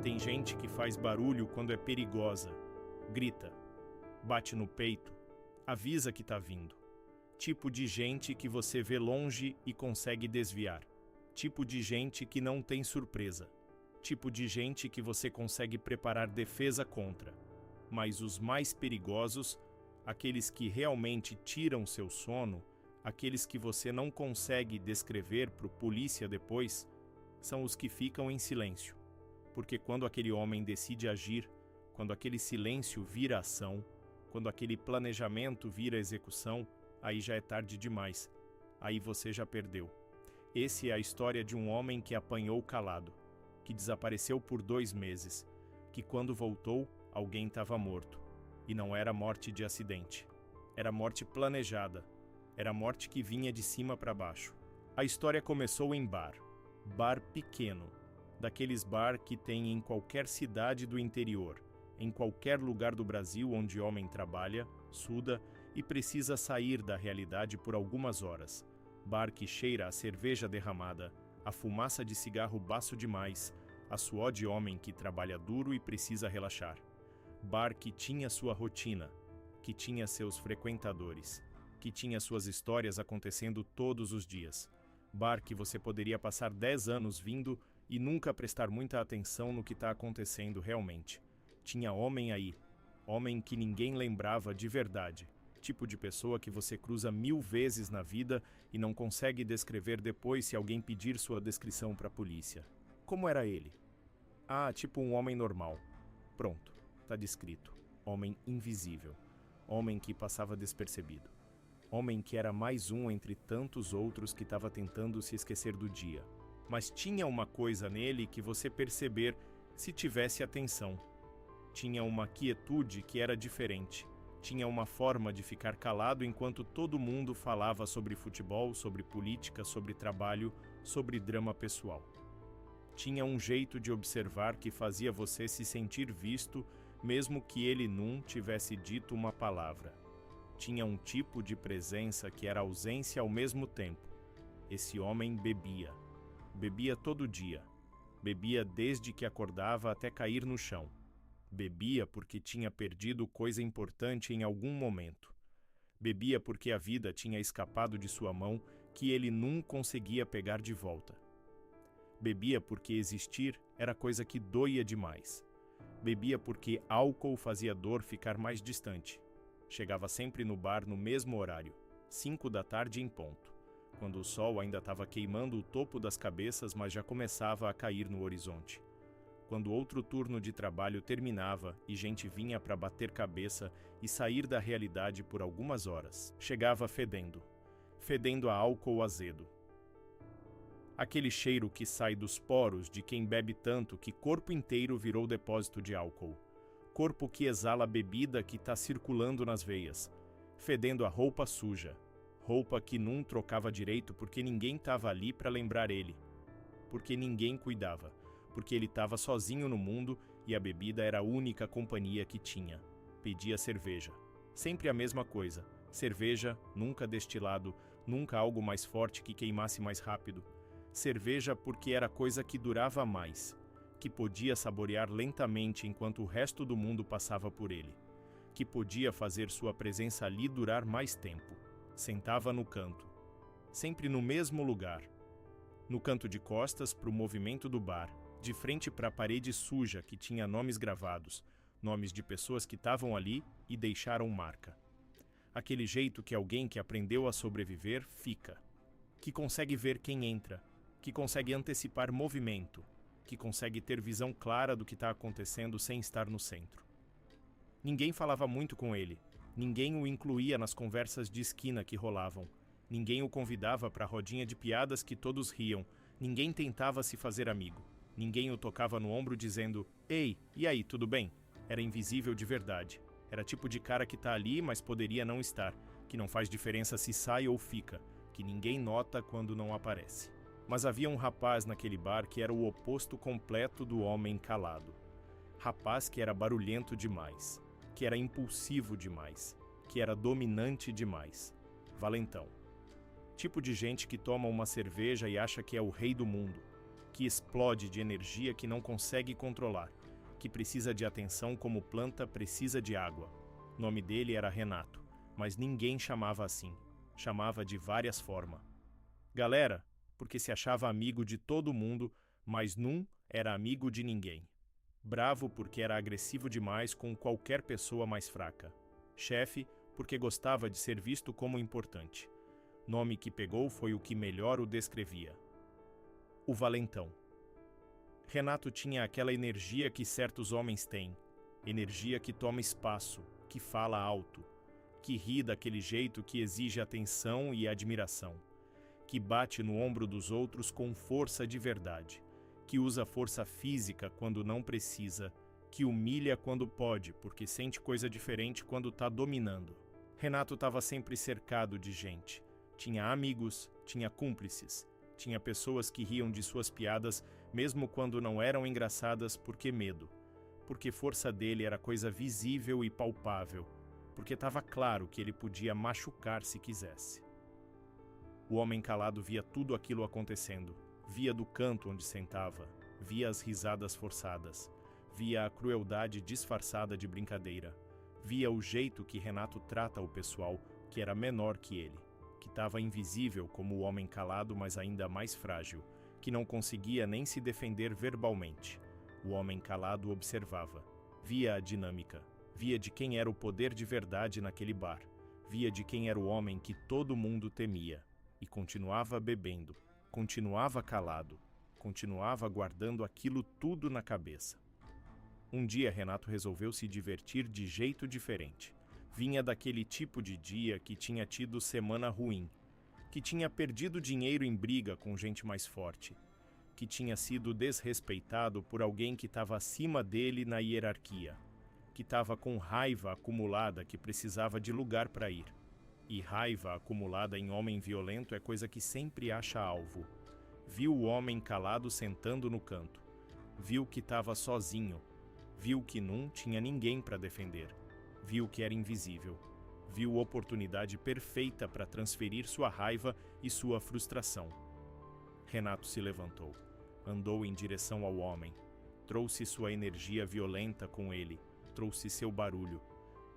Tem gente que faz barulho quando é perigosa, grita, bate no peito, avisa que tá vindo. Tipo de gente que você vê longe e consegue desviar. Tipo de gente que não tem surpresa. Tipo de gente que você consegue preparar defesa contra. Mas os mais perigosos, aqueles que realmente tiram seu sono, aqueles que você não consegue descrever para o polícia depois, são os que ficam em silêncio. Porque quando aquele homem decide agir, quando aquele silêncio vira ação, quando aquele planejamento vira execução, aí já é tarde demais. Aí você já perdeu. Essa é a história de um homem que apanhou calado, que desapareceu por 2 meses, que quando voltou, alguém estava morto. E não era morte de acidente. Era morte planejada. Era morte que vinha de cima para baixo. A história começou em bar. Bar pequeno. Daqueles bar que tem em qualquer cidade do interior, em qualquer lugar do Brasil onde homem trabalha, suda e precisa sair da realidade por algumas horas. Bar que cheira a cerveja derramada, a fumaça de cigarro baço demais, a suor de homem que trabalha duro e precisa relaxar. Bar que tinha sua rotina, que tinha seus frequentadores, que tinha suas histórias acontecendo todos os dias. Bar que você poderia passar 10 anos vindo e nunca prestar muita atenção no que está acontecendo realmente. Tinha homem aí, homem que ninguém lembrava de verdade, tipo de pessoa que você cruza 1000 vezes na vida e não consegue descrever depois se alguém pedir sua descrição para a polícia. Como era ele? Ah, tipo um homem normal. Pronto, tá descrito. Homem invisível. Homem que passava despercebido. Homem que era mais um entre tantos outros que estava tentando se esquecer do dia. Mas tinha uma coisa nele que você perceber se tivesse atenção. Tinha uma quietude que era diferente. Tinha uma forma de ficar calado enquanto todo mundo falava sobre futebol, sobre política, sobre trabalho, sobre drama pessoal. Tinha um jeito de observar que fazia você se sentir visto, mesmo que ele não tivesse dito uma palavra. Tinha um tipo de presença que era ausência ao mesmo tempo. Esse homem bebia. Bebia todo dia. Bebia desde que acordava até cair no chão. Bebia porque tinha perdido coisa importante em algum momento. Bebia porque a vida tinha escapado de sua mão que ele nunca conseguia pegar de volta. Bebia porque existir era coisa que doía demais. Bebia porque álcool fazia dor ficar mais distante. Chegava sempre no bar no mesmo horário, 5 da tarde em ponto, quando o sol ainda estava queimando o topo das cabeças, mas já começava a cair no horizonte. Quando outro turno de trabalho terminava e gente vinha para bater cabeça e sair da realidade por algumas horas, chegava fedendo a álcool azedo. Aquele cheiro que sai dos poros de quem bebe tanto que corpo inteiro virou depósito de álcool. Corpo que exala a bebida que está circulando nas veias, fedendo a roupa suja. Roupa que não trocava direito porque ninguém estava ali para lembrar ele. Porque ninguém cuidava. Porque ele estava sozinho no mundo e a bebida era a única companhia que tinha. Pedia cerveja. Sempre a mesma coisa. Cerveja, nunca destilado, nunca algo mais forte que queimasse mais rápido. Cerveja porque era coisa que durava mais, que podia saborear lentamente enquanto o resto do mundo passava por ele, que podia fazer sua presença ali durar mais tempo. Sentava no canto, sempre no mesmo lugar, no canto de costas para o movimento do bar, de frente para a parede suja que tinha nomes gravados, nomes de pessoas que estavam ali e deixaram marca. Aquele jeito que alguém que aprendeu a sobreviver fica, que consegue ver quem entra, que consegue antecipar movimento, que consegue ter visão clara do que está acontecendo sem estar no centro. Ninguém falava muito com ele, ninguém o incluía nas conversas de esquina que rolavam, ninguém o convidava para a rodinha de piadas que todos riam, ninguém tentava se fazer amigo, ninguém o tocava no ombro dizendo: "Ei, e aí, tudo bem?" Era invisível de verdade. Era tipo de cara que tá ali, mas poderia não estar, que não faz diferença se sai ou fica, que ninguém nota quando não aparece. Mas havia um rapaz naquele bar que era o oposto completo do homem calado. Rapaz que era barulhento demais, que era impulsivo demais, que era dominante demais. Valentão. Tipo de gente que toma uma cerveja e acha que é o rei do mundo. que explode de energia que não consegue controlar, que precisa de atenção como planta precisa de água. O nome dele era Renato, mas ninguém chamava assim. Chamava de várias formas. Galera, porque se achava amigo de todo mundo, mas num era amigo de ninguém. Bravo porque era agressivo demais com qualquer pessoa mais fraca. Chefe porque gostava de ser visto como importante. Nome que pegou foi o que melhor o descrevia. O Valentão. Renato tinha aquela energia que certos homens têm. Energia que toma espaço, que fala alto, que ri daquele jeito que exige atenção e admiração, que bate no ombro dos outros com força de verdade, que usa força física quando não precisa, que humilha quando pode, porque sente coisa diferente quando tá dominando. Renato estava sempre cercado de gente. Tinha amigos, tinha cúmplices, tinha pessoas que riam de suas piadas mesmo quando não eram engraçadas porque medo, porque força dele era coisa visível e palpável, porque estava claro que ele podia machucar se quisesse. O homem calado via tudo aquilo acontecendo, via do canto onde sentava, via as risadas forçadas, via a crueldade disfarçada de brincadeira, via o jeito que Renato trata o pessoal que era menor que ele, que estava invisível como o homem calado, mas ainda mais frágil, que não conseguia nem se defender verbalmente. O homem calado observava, via a dinâmica, via de quem era o poder de verdade naquele bar, via de quem era o homem que todo mundo temia, e continuava bebendo, continuava calado, continuava guardando aquilo tudo na cabeça. Um dia Renato resolveu se divertir de jeito diferente. Vinha daquele tipo de dia que tinha tido semana ruim, que tinha perdido dinheiro em briga com gente mais forte, que tinha sido desrespeitado por alguém que estava acima dele na hierarquia, que estava com raiva acumulada que precisava de lugar para ir. E raiva acumulada em homem violento é coisa que sempre acha alvo. Viu o homem calado sentando no canto. Viu que estava sozinho. Viu que não tinha ninguém para defender. Viu que era invisível. Viu oportunidade perfeita para transferir sua raiva e sua frustração. Renato se levantou. Andou em direção ao homem. Trouxe sua energia violenta com ele. Trouxe seu barulho.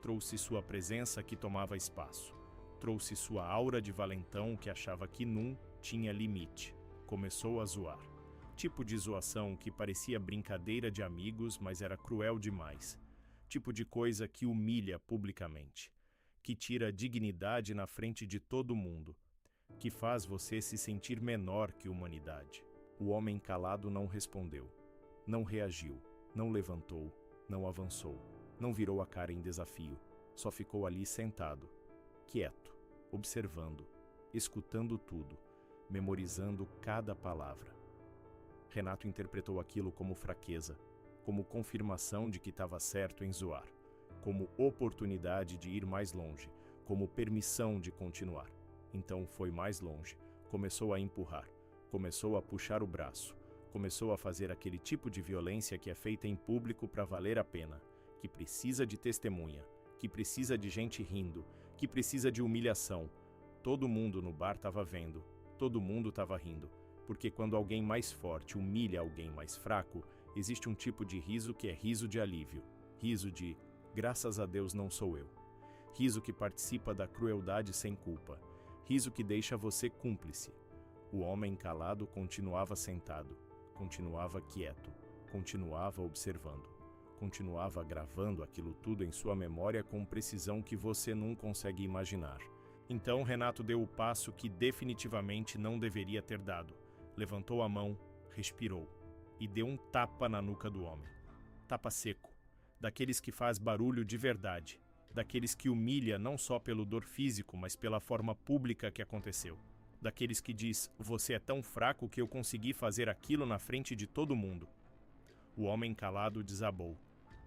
Trouxe sua presença que tomava espaço. Trouxe sua aura de valentão que achava que não tinha limite. Começou a zoar. Tipo de zoação que parecia brincadeira de amigos, mas era cruel demais. Tipo de coisa que humilha publicamente. Que tira a dignidade na frente de todo mundo. Que faz você se sentir menor que humanidade. O homem calado não respondeu. Não reagiu. Não levantou. Não avançou. Não virou a cara em desafio. Só ficou ali sentado. Quieto, observando, escutando tudo, memorizando cada palavra. Renato interpretou aquilo como fraqueza, como confirmação de que estava certo em zoar, como oportunidade de ir mais longe, como permissão de continuar. Então foi mais longe, começou a empurrar, começou a puxar o braço, começou a fazer aquele tipo de violência que é feita em público para valer a pena, que precisa de testemunha, que precisa de gente rindo, que precisa de humilhação. Todo mundo no bar estava vendo, todo mundo estava rindo, porque quando alguém mais forte humilha alguém mais fraco, existe um tipo de riso que é riso de alívio, riso de graças a Deus não sou eu, riso que participa da crueldade sem culpa, riso que deixa você cúmplice. O homem calado continuava sentado, continuava quieto, continuava observando. Continuava gravando aquilo tudo em sua memória com precisão que você não consegue imaginar. Então Renato deu o passo que definitivamente não deveria ter dado. Levantou a mão, respirou e deu um tapa na nuca do homem. Tapa seco, daqueles que faz barulho de verdade, daqueles que humilha não só pelo dor físico, mas pela forma pública que aconteceu. Daqueles que diz, você é tão fraco que eu consegui fazer aquilo na frente de todo mundo. O homem calado desabou.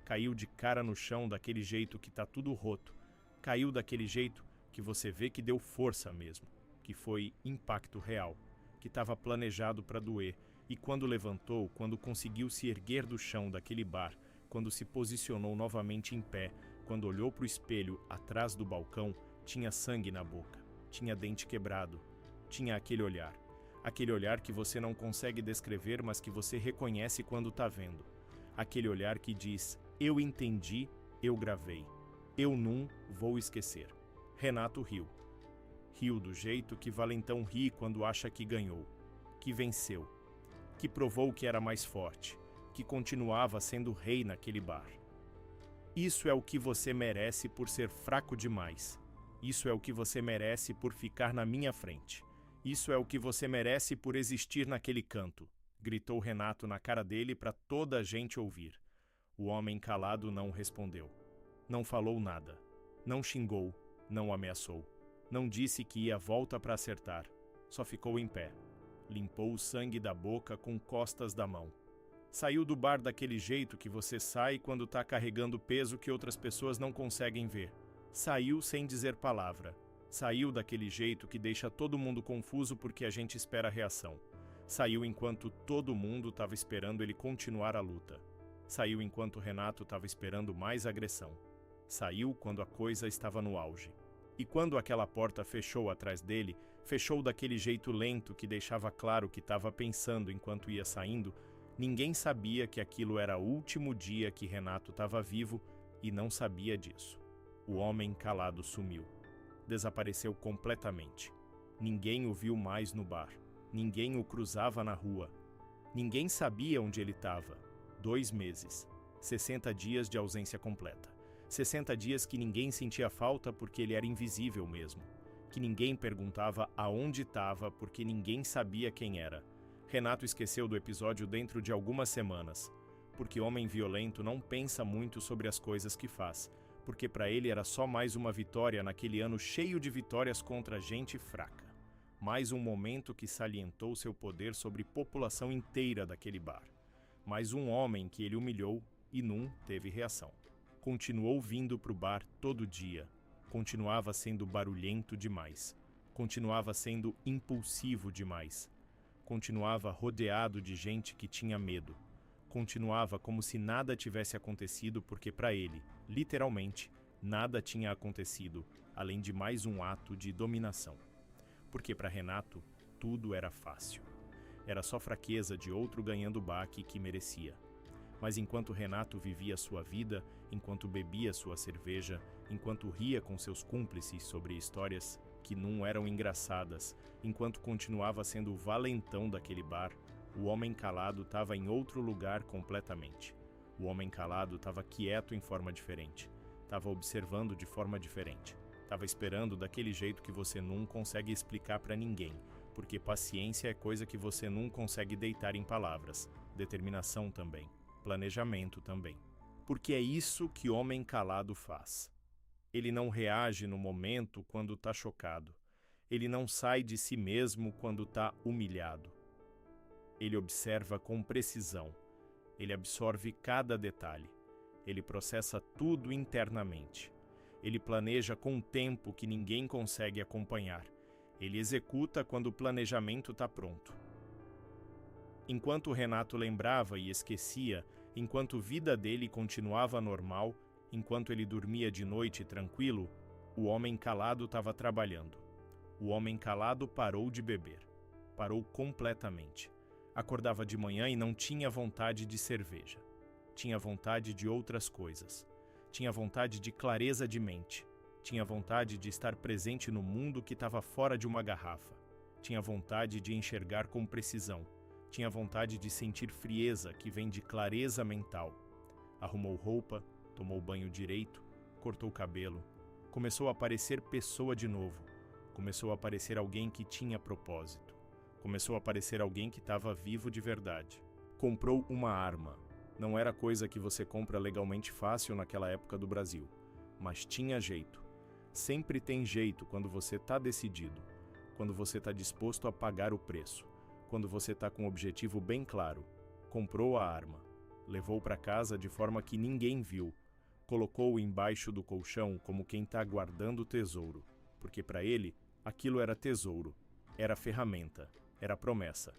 Caiu de cara no chão daquele jeito que tá tudo roto. Caiu daquele jeito que você vê que deu força mesmo, que foi impacto real, que estava planejado para doer. E quando levantou, quando conseguiu se erguer do chão daquele bar, quando se posicionou novamente em pé, quando olhou para o espelho atrás do balcão, tinha sangue na boca, tinha dente quebrado, tinha aquele olhar. Aquele olhar que você não consegue descrever, mas que você reconhece quando tá vendo. Aquele olhar que diz: eu entendi, eu gravei. Eu não vou esquecer. Renato riu. Riu do jeito que valentão ri quando acha que ganhou, que venceu, que provou que era mais forte, que continuava sendo rei naquele bar. Isso é o que você merece por ser fraco demais. Isso é o que você merece por ficar na minha frente. Isso é o que você merece por existir naquele canto, gritou Renato na cara dele para toda a gente ouvir. O homem calado não respondeu. Não falou nada. Não xingou, não ameaçou. Não disse que ia volta para acertar. Só ficou em pé. Limpou o sangue da boca com costas da mão. Saiu do bar daquele jeito que você sai quando tá carregando peso que outras pessoas não conseguem ver. Saiu sem dizer palavra. Saiu daquele jeito que deixa todo mundo confuso porque a gente espera a reação. Saiu enquanto todo mundo estava esperando ele continuar a luta. Saiu enquanto Renato estava esperando mais agressão. Saiu quando a coisa estava no auge. E quando aquela porta fechou atrás dele, fechou daquele jeito lento que deixava claro que estava pensando enquanto ia saindo, ninguém sabia que aquilo era o último dia que Renato estava vivo e não sabia disso. O homem calado sumiu. Desapareceu completamente. Ninguém o viu mais no bar. Ninguém o cruzava na rua. Ninguém sabia onde ele estava. 2 meses. 60 dias de ausência completa. 60 dias que ninguém sentia falta porque ele era invisível mesmo. Que ninguém perguntava aonde estava porque ninguém sabia quem era. Renato esqueceu do episódio dentro de algumas semanas. Porque homem violento não pensa muito sobre as coisas que faz. Porque para ele era só mais uma vitória naquele ano cheio de vitórias contra gente fraca. Mais um momento que salientou seu poder sobre população inteira daquele bar. Mais um homem que ele humilhou e não teve reação. Continuou vindo pro bar todo dia. Continuava sendo barulhento demais. Continuava sendo impulsivo demais. Continuava rodeado de gente que tinha medo. Continuava como se nada tivesse acontecido porque para ele, literalmente, nada tinha acontecido, além de mais um ato de dominação. Porque para Renato, tudo era fácil. Era só fraqueza de outro ganhando baque que merecia. Mas enquanto Renato vivia sua vida, enquanto bebia sua cerveja, enquanto ria com seus cúmplices sobre histórias que não eram engraçadas, enquanto continuava sendo o valentão daquele bar, o homem calado estava em outro lugar completamente. O homem calado estava quieto em forma diferente. Estava observando de forma diferente. Estava esperando daquele jeito que você não consegue explicar para ninguém, porque paciência é coisa que você não consegue deitar em palavras. Determinação também. Planejamento também. Porque é isso que homem calado faz. Ele não reage no momento quando está chocado. Ele não sai de si mesmo quando está humilhado. Ele observa com precisão. Ele absorve cada detalhe. Ele processa tudo internamente. Ele planeja com tempo que ninguém consegue acompanhar. Ele executa quando o planejamento está pronto. Enquanto Renato lembrava e esquecia, enquanto a vida dele continuava normal, enquanto ele dormia de noite tranquilo, o homem calado estava trabalhando. O homem calado parou de beber. Parou completamente. Acordava de manhã e não tinha vontade de cerveja. Tinha vontade de outras coisas. Tinha vontade de clareza de mente. Tinha vontade de estar presente no mundo que estava fora de uma garrafa. Tinha vontade de enxergar com precisão. Tinha vontade de sentir frieza que vem de clareza mental. Arrumou roupa, tomou banho direito, cortou o cabelo. Começou a parecer pessoa de novo. Começou a parecer alguém que tinha propósito. Começou a parecer alguém que estava vivo de verdade. Comprou uma arma. Não era coisa que você compra legalmente fácil naquela época do Brasil. Mas tinha jeito. Sempre tem jeito quando você está decidido. Quando você está disposto a pagar o preço. Quando você está com um objetivo bem claro. Comprou a arma. Levou para casa de forma que ninguém viu. Colocou-o embaixo do colchão como quem está guardando o tesouro. Porque para ele, aquilo era tesouro. Era ferramenta. Era promessa.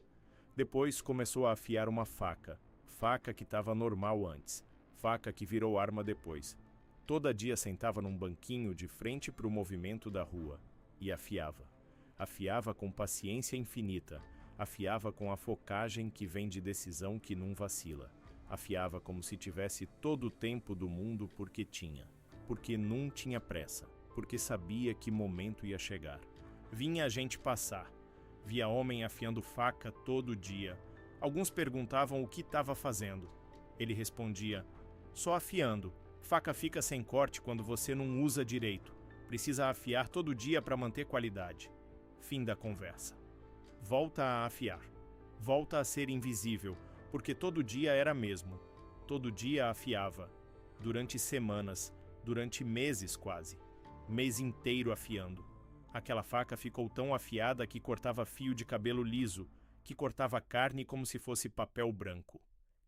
Depois começou a afiar uma faca. Faca que estava normal antes. Faca que virou arma depois. Todo dia sentava num banquinho de frente para o movimento da rua. E afiava. Afiava com paciência infinita. Afiava com a focagem que vem de decisão que não vacila. Afiava como se tivesse todo o tempo do mundo porque tinha. Porque não tinha pressa. Porque sabia que momento ia chegar. Vinha a gente passar. Via homem afiando faca todo dia. Alguns perguntavam o que estava fazendo. Ele respondia: só afiando. Faca fica sem corte quando você não usa direito. Precisa afiar todo dia para manter qualidade. Fim da conversa. Volta a afiar. Volta a ser invisível, porque todo dia era mesmo. Todo dia afiava. Durante semanas, durante meses quase. Mês inteiro afiando. Aquela faca ficou tão afiada que cortava fio de cabelo liso, que cortava carne como se fosse papel branco,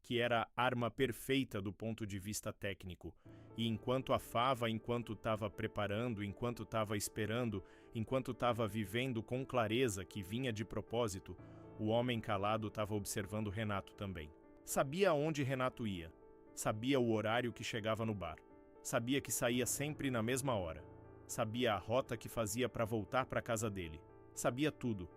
que era a arma perfeita do ponto de vista técnico. E enquanto afava, enquanto estava preparando, enquanto estava esperando, enquanto estava vivendo com clareza que vinha de propósito, o homem calado estava observando Renato também. Sabia onde Renato ia. Sabia o horário que chegava no bar. Sabia que saía sempre na mesma hora. Sabia a rota que fazia para voltar para a casa dele. Sabia tudo.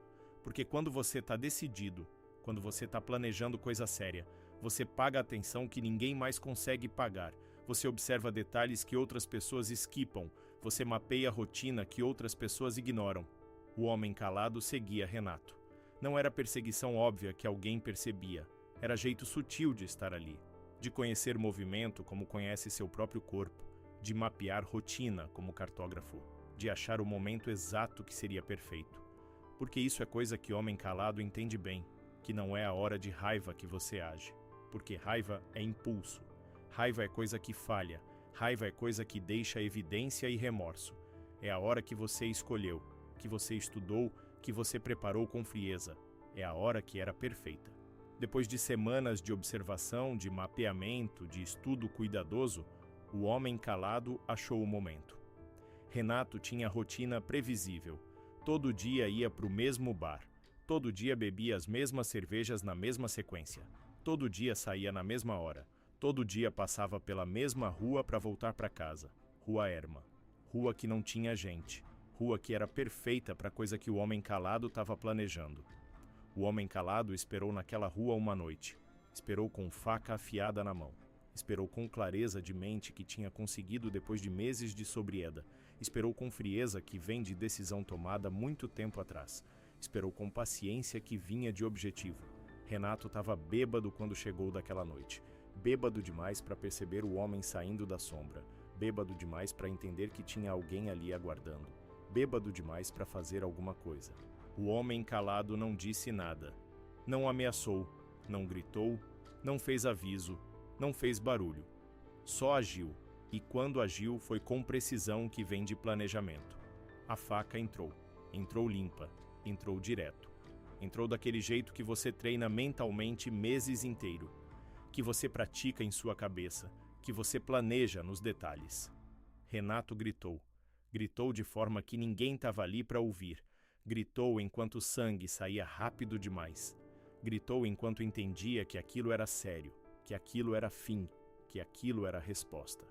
Porque quando você está decidido, quando você está planejando coisa séria, você paga atenção que ninguém mais consegue pagar. Você observa detalhes que outras pessoas esquipam. Você mapeia a rotina que outras pessoas ignoram. O homem calado seguia Renato. Não era perseguição óbvia que alguém percebia. Era jeito sutil de estar ali. De conhecer movimento como conhece seu próprio corpo. De mapear rotina como cartógrafo. De achar o momento exato que seria perfeito. Porque isso é coisa que homem calado entende bem. Que não é a hora de raiva que você age. Porque raiva é impulso. Raiva é coisa que falha. Raiva é coisa que deixa evidência e remorso. É a hora que você escolheu, que você estudou, que você preparou com frieza. É a hora que era perfeita. Depois de semanas de observação, de mapeamento, de estudo cuidadoso, o homem calado achou o momento. Renato tinha rotina previsível. Todo dia ia para o mesmo bar. Todo dia bebia as mesmas cervejas na mesma sequência. Todo dia saía na mesma hora. Todo dia passava pela mesma rua para voltar para casa. Rua Erma. Rua que não tinha gente. Rua que era perfeita para a coisa que o homem calado estava planejando. O homem calado esperou naquela rua uma noite. Esperou com faca afiada na mão. Esperou com clareza de mente que tinha conseguido depois de meses de sobrieda. Esperou com frieza que vem de decisão tomada muito tempo atrás. Esperou com paciência que vinha de objetivo. Renato estava bêbado quando chegou daquela noite. Bêbado demais para perceber o homem saindo da sombra. Bêbado demais para entender que tinha alguém ali aguardando. Bêbado demais para fazer alguma coisa. O homem calado não disse nada. Não ameaçou, não gritou, não fez aviso, não fez barulho. Só agiu. E quando agiu foi com precisão que vem de planejamento. A faca entrou. Entrou limpa. Entrou direto. Entrou daquele jeito que você treina mentalmente meses inteiro. Que você pratica em sua cabeça, que você planeja nos detalhes. Renato gritou. Gritou de forma que ninguém estava ali para ouvir. Gritou enquanto o sangue saía rápido demais. Gritou enquanto entendia que aquilo era sério, que aquilo era fim, que aquilo era resposta.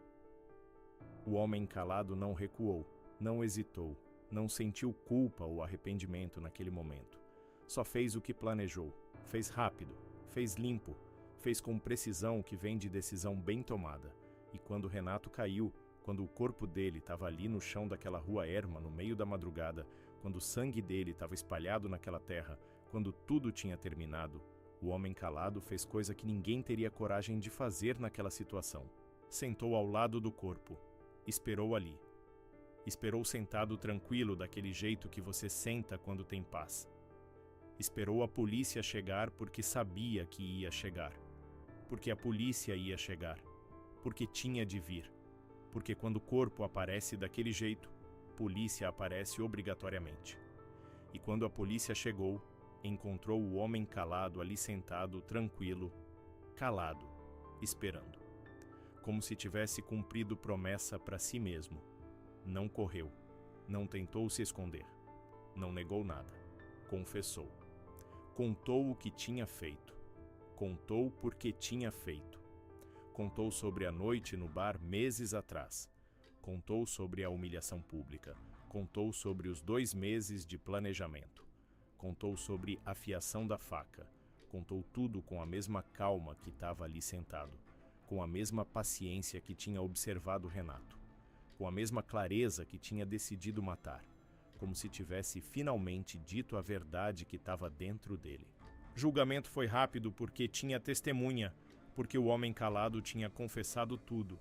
O homem calado não recuou, não hesitou, não sentiu culpa ou arrependimento naquele momento. Só fez o que planejou. Fez rápido, fez limpo. Fez com precisão que vem de decisão bem tomada. E quando Renato caiu, quando o corpo dele estava ali no chão daquela rua erma, no meio da madrugada, quando o sangue dele estava espalhado naquela terra, quando tudo tinha terminado, o homem calado fez coisa que ninguém teria coragem de fazer naquela situação. Sentou ao lado do corpo. Esperou ali. Esperou sentado tranquilo daquele jeito que você senta quando tem paz. Esperou a polícia chegar porque sabia que ia chegar. Porque a polícia ia chegar. Porque tinha de vir. Porque quando o corpo aparece daquele jeito, polícia aparece obrigatoriamente. E quando a polícia chegou, encontrou o homem calado ali sentado, tranquilo, calado, esperando. Como se tivesse cumprido promessa para si mesmo. Não correu, não tentou se esconder, não negou nada, confessou. Contou o que tinha feito. Contou porque tinha feito. Contou sobre a noite no bar meses atrás. Contou sobre a humilhação pública. Contou sobre os 2 meses de planejamento. contou sobre a afiação da faca. Contou tudo com a mesma calma que estava ali sentado, com a mesma paciência que tinha observado Renato, com a mesma clareza que tinha decidido matar, como se tivesse finalmente dito a verdade que estava dentro dele. Julgamento foi rápido porque tinha testemunha, porque o homem calado tinha confessado tudo,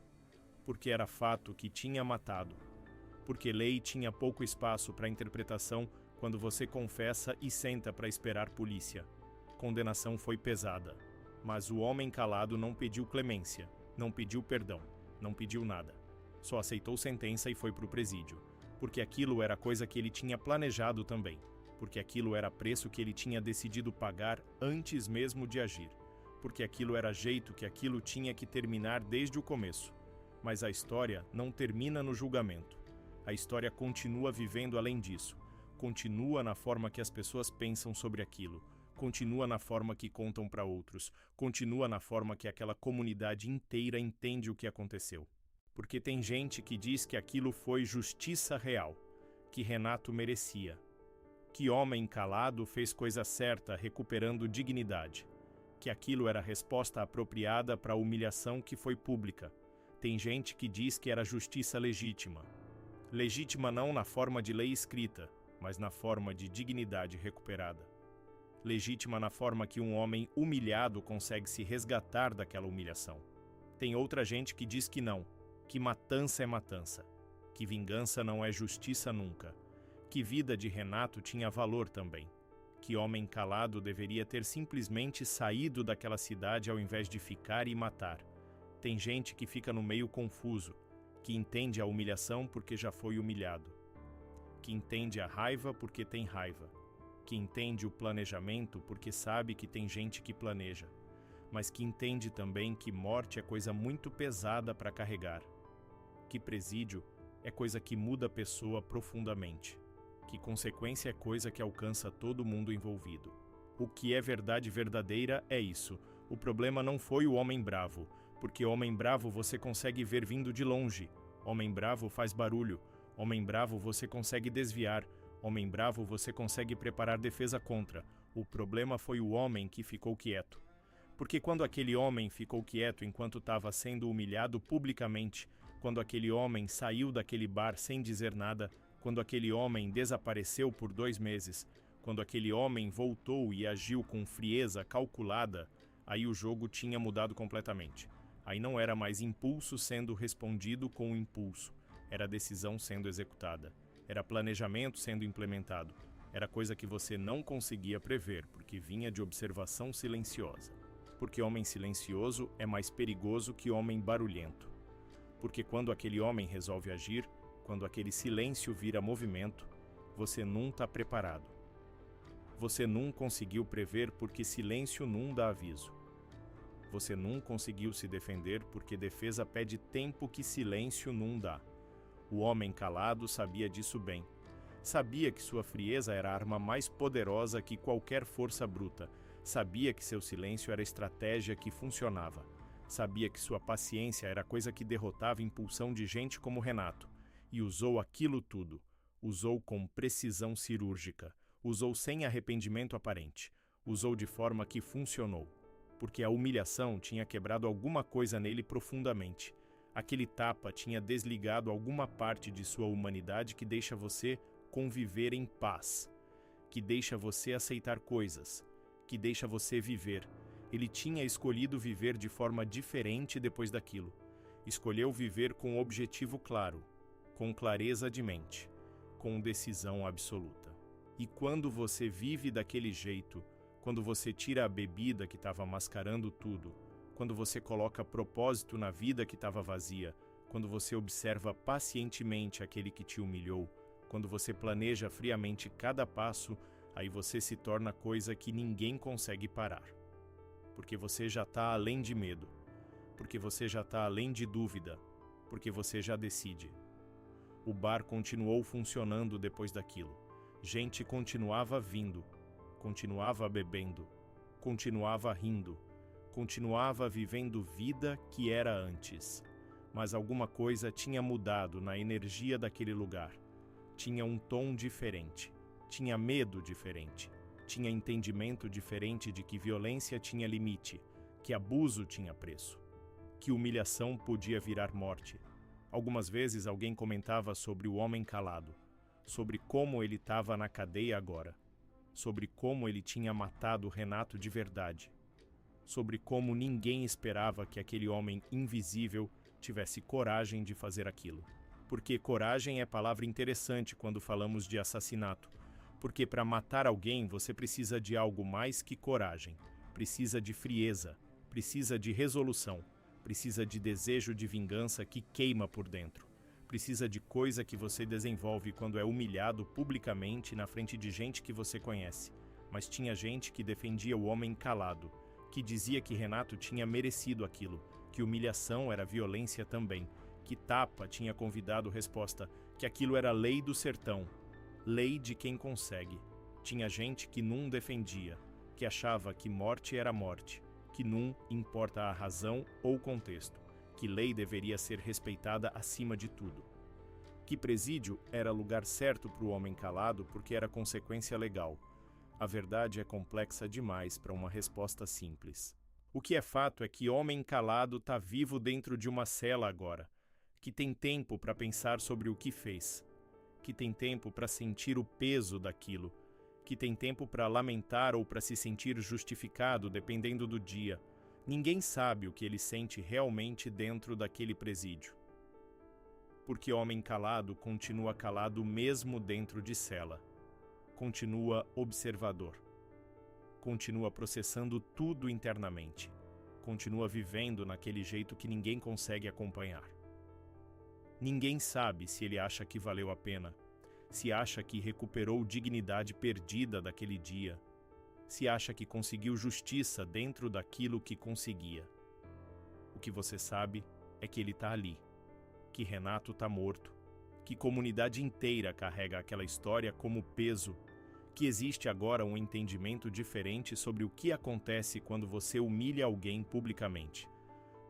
porque era fato que tinha matado, porque lei tinha pouco espaço para interpretação quando você confessa e senta para esperar polícia. Condenação foi pesada, mas o homem calado não pediu clemência, não pediu perdão, não pediu nada. Só aceitou sentença e foi para o presídio, porque aquilo era coisa que ele tinha planejado também, porque aquilo era preço que ele tinha decidido pagar antes mesmo de agir, porque aquilo era jeito que aquilo tinha que terminar desde o começo. Mas a história não termina no julgamento. A história continua vivendo além disso, continua na forma que as pessoas pensam sobre aquilo, continua na forma que contam para outros, continua na forma que aquela comunidade inteira entende o que aconteceu. Porque tem gente que diz que aquilo foi justiça real, que Renato merecia, que homem calado fez coisa certa recuperando dignidade, que aquilo era a resposta apropriada para a humilhação que foi pública. Tem gente que diz que era justiça legítima. Legítima não na forma de lei escrita, mas na forma de dignidade recuperada. Legítima na forma que um homem humilhado consegue se resgatar daquela humilhação. Tem outra gente que diz que não, que matança é matança, que vingança não é justiça nunca, que vida de Renato tinha valor também, que homem calado deveria ter simplesmente saído daquela cidade ao invés de ficar e matar. Tem gente que fica no meio confuso, que entende a humilhação porque já foi humilhado, que entende a raiva porque tem raiva, que entende o planejamento porque sabe que tem gente que planeja, mas que entende também que morte é coisa muito pesada para carregar, que presídio é coisa que muda a pessoa profundamente, que consequência é coisa que alcança todo mundo envolvido. O que é verdade verdadeira é isso. O problema não foi o homem bravo, porque homem bravo você consegue ver vindo de longe. Homem bravo faz barulho. Homem bravo você consegue desviar. Homem bravo você consegue preparar defesa contra. O problema foi o homem que ficou quieto. Porque quando aquele homem ficou quieto enquanto estava sendo humilhado publicamente, quando aquele homem saiu daquele bar sem dizer nada, quando aquele homem desapareceu por 2 meses, quando aquele homem voltou e agiu com frieza calculada, aí o jogo tinha mudado completamente. Aí não era mais impulso sendo respondido com impulso, era decisão sendo executada, era planejamento sendo implementado, era coisa que você não conseguia prever, porque vinha de observação silenciosa. Porque homem silencioso é mais perigoso que homem barulhento. Porque quando aquele homem resolve agir, quando aquele silêncio vira movimento, você não está preparado. Você não conseguiu prever porque silêncio não dá aviso. Você não conseguiu se defender porque defesa pede tempo que silêncio não dá. O homem calado sabia disso bem. Sabia que sua frieza era a arma mais poderosa que qualquer força bruta. Sabia que seu silêncio era a estratégia que funcionava. Sabia que sua paciência era a coisa que derrotava a impulsão de gente como Renato. E usou aquilo tudo. Usou com precisão cirúrgica. Usou sem arrependimento aparente. Usou de forma que funcionou. Porque a humilhação tinha quebrado alguma coisa nele profundamente. Aquele tapa tinha desligado alguma parte de sua humanidade que deixa você conviver em paz, que deixa você aceitar coisas, que deixa você viver. Ele tinha escolhido viver de forma diferente depois daquilo. Escolheu viver com objetivo claro, com clareza de mente, com decisão absoluta. E quando você vive daquele jeito, quando você tira a bebida que estava mascarando tudo, quando você coloca propósito na vida que estava vazia, quando você observa pacientemente aquele que te humilhou, quando você planeja friamente cada passo, aí você se torna coisa que ninguém consegue parar. Porque você já está além de medo, porque você já está além de dúvida, porque você já decide. O bar continuou funcionando depois daquilo. Gente continuava vindo, continuava bebendo, continuava rindo, continuava vivendo vida que era antes. Mas alguma coisa tinha mudado na energia daquele lugar. Tinha um tom diferente, tinha medo diferente, tinha entendimento diferente de que violência tinha limite, que abuso tinha preço, que humilhação podia virar morte. Algumas vezes alguém comentava sobre o homem calado, sobre como ele estava na cadeia agora, sobre como ele tinha matado Renato de verdade, sobre como ninguém esperava que aquele homem invisível tivesse coragem de fazer aquilo. Porque coragem é palavra interessante quando falamos de assassinato, porque para matar alguém você precisa de algo mais que coragem, precisa de frieza, precisa de resolução, precisa de desejo de vingança que queima por dentro, precisa de coisa que você desenvolve quando é humilhado publicamente na frente de gente que você conhece. Mas tinha gente que defendia o homem calado, que dizia que Renato tinha merecido aquilo, que humilhação era violência também, que tapa tinha convidado resposta, que aquilo era lei do sertão, lei de quem consegue. Tinha gente que não defendia, que achava que morte era morte, que não importa a razão ou contexto, que lei deveria ser respeitada acima de tudo. Que presídio era lugar certo para o homem calado porque era consequência legal. A verdade é complexa demais para uma resposta simples. O que é fato é que homem calado está vivo dentro de uma cela agora, que tem tempo para pensar sobre o que fez, que tem tempo para sentir o peso daquilo, que tem tempo para lamentar ou para se sentir justificado, dependendo do dia. Ninguém sabe o que ele sente realmente dentro daquele presídio. Porque homem calado continua calado mesmo dentro de cela. Continua observador. Continua processando tudo internamente. Continua vivendo naquele jeito que ninguém consegue acompanhar. Ninguém sabe se ele acha que valeu a pena, se acha que recuperou dignidade perdida daquele dia, se acha que conseguiu justiça dentro daquilo que conseguia. O que você sabe é que ele está ali, que Renato está morto, que comunidade inteira carrega aquela história como peso, que existe agora um entendimento diferente sobre o que acontece quando você humilha alguém publicamente.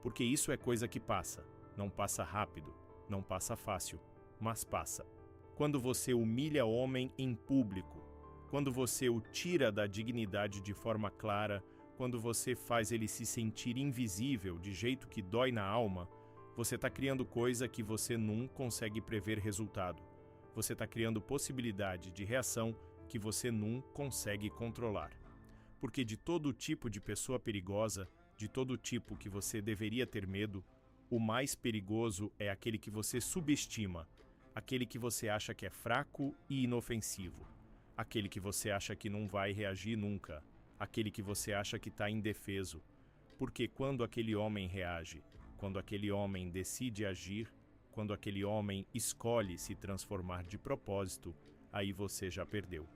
Porque isso é coisa que passa, não passa rápido, não passa fácil, mas passa. Quando você humilha homem em público, quando você o tira da dignidade de forma clara, quando você faz ele se sentir invisível de jeito que dói na alma, você está criando coisa que você não consegue prever resultado. Você está criando possibilidade de reação que você não consegue controlar. Porque de todo tipo de pessoa perigosa, de todo tipo que você deveria ter medo, o mais perigoso é aquele que você subestima, aquele que você acha que é fraco e inofensivo, aquele que você acha que não vai reagir nunca, aquele que você acha que está indefeso. Porque quando aquele homem reage, quando aquele homem decide agir, quando aquele homem escolhe se transformar de propósito, aí você já perdeu.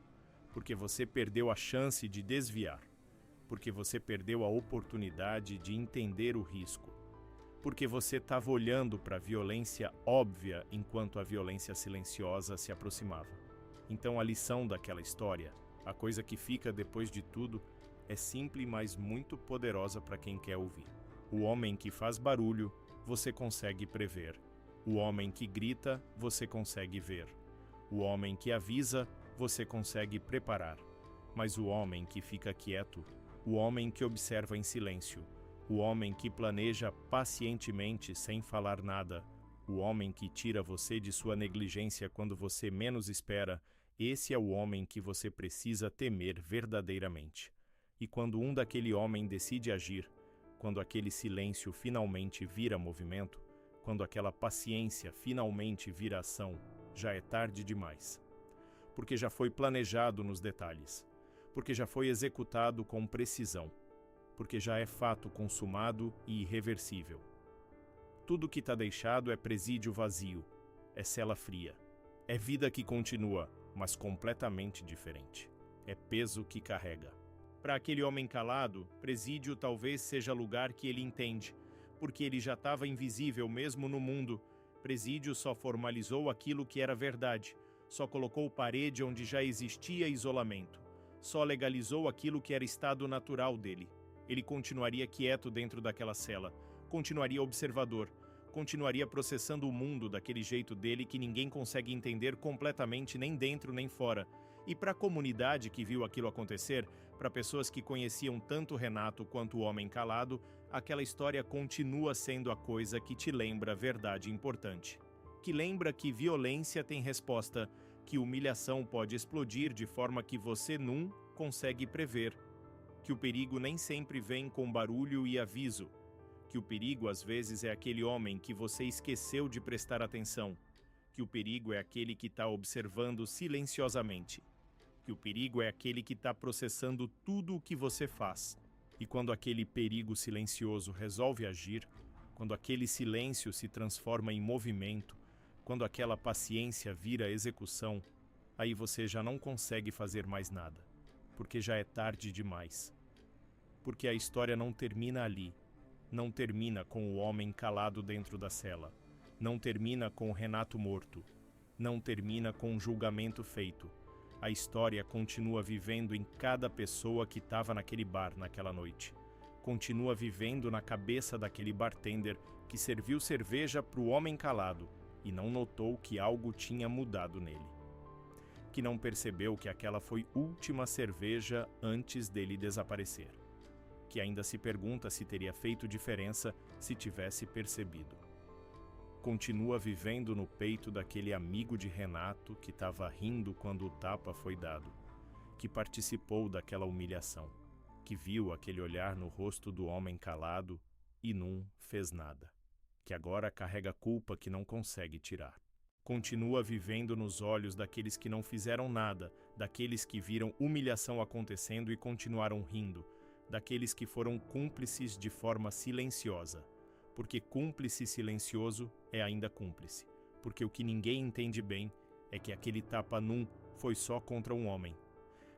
Porque você perdeu a chance de desviar, porque você perdeu a oportunidade de entender o risco, porque você estava olhando para a violência óbvia enquanto a violência silenciosa se aproximava. Então a lição daquela história, a coisa que fica depois de tudo, é simples, mas muito poderosa para quem quer ouvir. O homem que faz barulho, você consegue prever. O homem que grita, você consegue ver. O homem que avisa, você consegue preparar. Mas o homem que fica quieto, o homem que observa em silêncio, o homem que planeja pacientemente sem falar nada, o homem que tira você de sua negligência quando você menos espera, esse é o homem que você precisa temer verdadeiramente. E quando daquele homem decide agir, quando aquele silêncio finalmente vira movimento, quando aquela paciência finalmente vira ação, já é tarde demais. Porque já foi planejado nos detalhes, porque já foi executado com precisão, porque já é fato consumado e irreversível. Tudo que está deixado é presídio vazio, é cela fria, é vida que continua, mas completamente diferente. É peso que carrega. Para aquele homem calado, presídio talvez seja lugar que ele entende, porque ele já estava invisível mesmo no mundo. Presídio só formalizou aquilo que era verdade, só colocou parede onde já existia isolamento, só legalizou aquilo que era estado natural dele. Ele continuaria quieto dentro daquela cela, continuaria observador, continuaria processando o mundo daquele jeito dele que ninguém consegue entender completamente nem dentro nem fora, E para a comunidade que viu aquilo acontecer, para pessoas que conheciam tanto Renato quanto o Homem Calado, aquela história continua sendo a coisa que te lembra a verdade importante. Que lembra que violência tem resposta, que humilhação pode explodir de forma que você não consegue prever, que o perigo nem sempre vem com barulho e aviso, que o perigo às vezes é aquele homem que você esqueceu de prestar atenção, que o perigo é aquele que está observando silenciosamente, que o perigo é aquele que está processando tudo o que você faz. E quando aquele perigo silencioso resolve agir, quando aquele silêncio se transforma em movimento, quando aquela paciência vira execução, aí você já não consegue fazer mais nada, porque já é tarde demais. Porque a história não termina ali, não termina com o homem calado dentro da cela, não termina com o Renato morto, não termina com o julgamento feito. A história continua vivendo em cada pessoa que estava naquele bar naquela noite. Continua vivendo na cabeça daquele bartender que serviu cerveja para o homem calado e não notou que algo tinha mudado nele. Que não percebeu que aquela foi última cerveja antes dele desaparecer. Que ainda se pergunta se teria feito diferença se tivesse percebido. Continua vivendo no peito daquele amigo de Renato que estava rindo quando o tapa foi dado, que participou daquela humilhação, que viu aquele olhar no rosto do homem calado e não fez nada, que agora carrega culpa que não consegue tirar. Continua vivendo nos olhos daqueles que não fizeram nada, daqueles que viram humilhação acontecendo e continuaram rindo, daqueles que foram cúmplices de forma silenciosa. Porque cúmplice silencioso é ainda cúmplice. Porque o que ninguém entende bem é que aquele tapa não foi só contra um homem.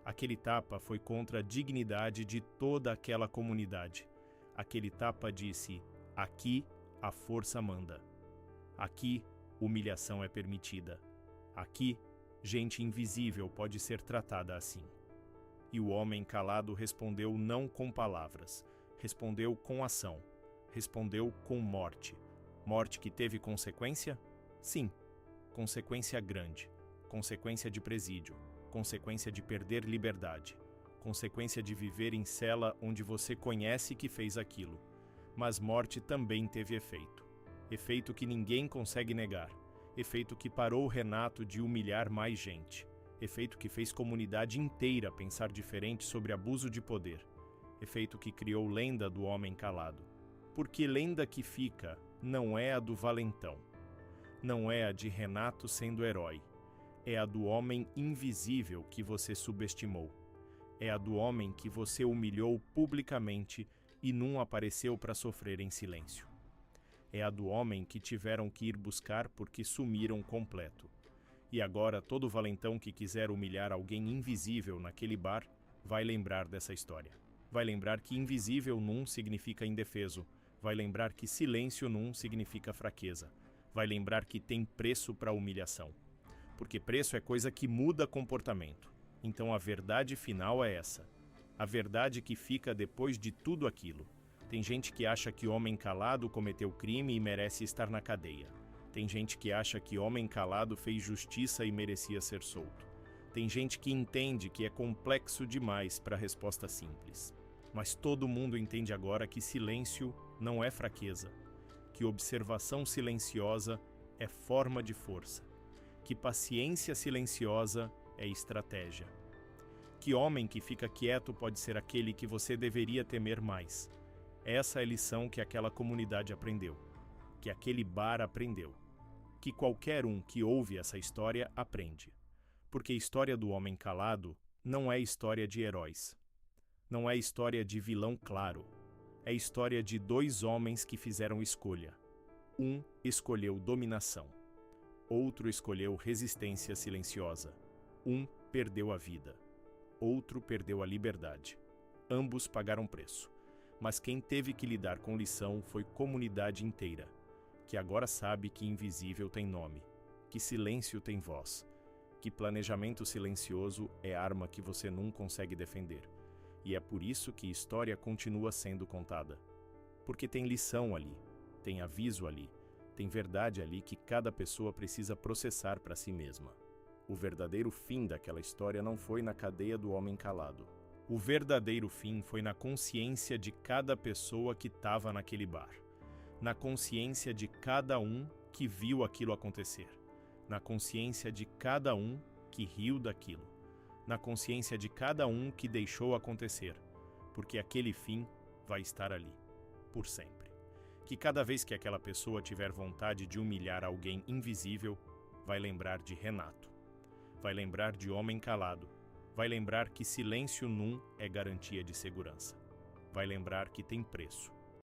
Aquele tapa foi contra a dignidade de toda aquela comunidade. Aquele tapa disse: aqui a força manda. Aqui humilhação é permitida. Aqui gente invisível pode ser tratada assim. E o homem calado respondeu não com palavras, respondeu com ação. Respondeu com morte. Morte que teve consequência? Sim, consequência grande. Consequência de presídio. Consequência de perder liberdade. Consequência de viver em cela onde você conhece que fez aquilo. Mas morte também teve efeito. Efeito que ninguém consegue negar. Efeito que parou Renato de humilhar mais gente. Efeito que fez comunidade inteira pensar diferente sobre abuso de poder. Efeito que criou lenda do homem calado. Porque lenda que fica não é a do valentão, não é a de Renato sendo herói, é a do homem invisível que você subestimou, é a do homem que você humilhou publicamente e não apareceu para sofrer em silêncio. É a do homem que tiveram que ir buscar porque sumiram completo. E agora todo valentão que quiser humilhar alguém invisível naquele bar vai lembrar dessa história. Vai lembrar que invisível não significa indefeso. Vai lembrar que silêncio não significa fraqueza. Vai lembrar que tem preço para humilhação. Porque preço é coisa que muda comportamento. Então a verdade final é essa. A verdade que fica depois de tudo aquilo. Tem gente que acha que homem calado cometeu crime e merece estar na cadeia. Tem gente que acha que homem calado fez justiça e merecia ser solto. Tem gente que entende que é complexo demais para a resposta simples. Mas todo mundo entende agora que silêncio não é fraqueza, que observação silenciosa é forma de força, que paciência silenciosa é estratégia, que homem que fica quieto pode ser aquele que você deveria temer mais. Essa é a lição que aquela comunidade aprendeu, que aquele bar aprendeu, que qualquer um que ouve essa história aprende. Porque a história do homem calado não é história de heróis. Não é história de vilão claro. É história de dois homens que fizeram escolha. Um escolheu dominação. Outro escolheu resistência silenciosa. Um perdeu a vida. Outro perdeu a liberdade. Ambos pagaram preço. Mas quem teve que lidar com lição foi comunidade inteira, que agora sabe que invisível tem nome, que silêncio tem voz, que planejamento silencioso é arma que você não consegue defender. E é por isso que história continua sendo contada. Porque tem lição ali, tem aviso ali, tem verdade ali que cada pessoa precisa processar para si mesma. O verdadeiro fim daquela história não foi na cadeia do homem calado. O verdadeiro fim foi na consciência de cada pessoa que estava naquele bar. Na consciência de cada um que viu aquilo acontecer. Na consciência de cada um que riu daquilo. Na consciência de cada um que deixou acontecer. Porque aquele fim vai estar ali, por sempre. Que cada vez que aquela pessoa tiver vontade de humilhar alguém invisível, vai lembrar de Renato. Vai lembrar de homem calado. Vai lembrar que silêncio num é garantia de segurança. Vai lembrar que tem preço.